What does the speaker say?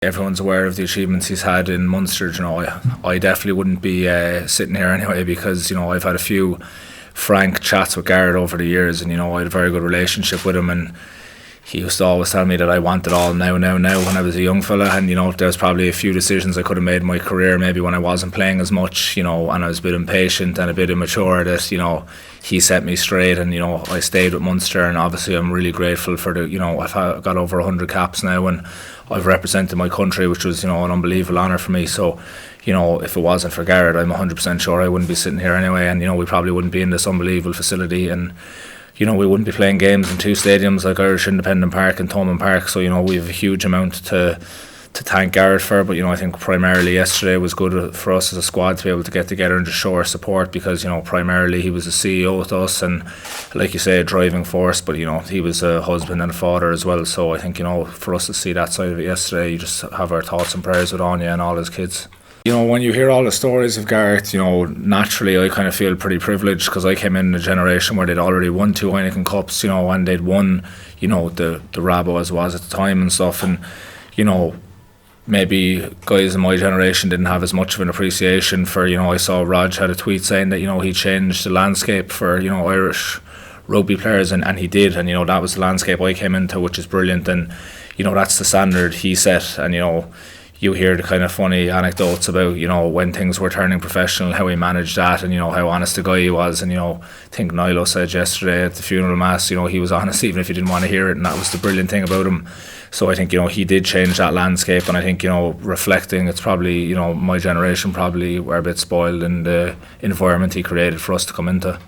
Everyone's aware of the achievements he's had in Munster. I definitely wouldn't be sitting here anyway, because I've had a few frank chats with Garrett over the years, and I had a very good relationship with him, and he used to always tell me that I want it all now when I was a young fella. And there's probably a few decisions I could have made in my career, maybe when I wasn't playing as much, and I was a bit impatient and a bit immature, that he set me straight, and I stayed with Munster. And obviously I'm really grateful for I've got over 100 caps now, and I've represented my country, which was an unbelievable honour for me. So if it wasn't for Garrett, I'm 100% sure I wouldn't be sitting here anyway, and we probably wouldn't be in this unbelievable facility, and we wouldn't be playing games in two stadiums like Irish Independent Park and Thomond Park. So we have a huge amount to thank Garrett for. But I think primarily yesterday was good for us as a squad to be able to get together and just show our support, because primarily he was a CEO with us, and like you say, a driving force, but he was a husband and a father as well. So I think for us to see that side of it yesterday, you just have our thoughts and prayers with Anya and all his kids. When you hear all the stories of Garrett, naturally I kind of feel pretty privileged, because I came in a generation where they'd already won 2 Heineken Cups, and they'd won, the Rabo as was at the time and stuff, and maybe guys in my generation didn't have as much of an appreciation for, I saw Rog had a tweet saying that, he changed the landscape for, Irish rugby players, and he did, and that was the landscape I came into, which is brilliant, and that's the standard he set. And you hear the kind of funny anecdotes about, when things were turning professional, how he managed that, and, how honest a guy he was. And, I think Niall said yesterday at the funeral mass, he was honest even if he didn't want to hear it, and that was the brilliant thing about him. So I think, he did change that landscape, and I think, reflecting, it's probably, my generation probably were a bit spoiled in the environment he created for us to come into.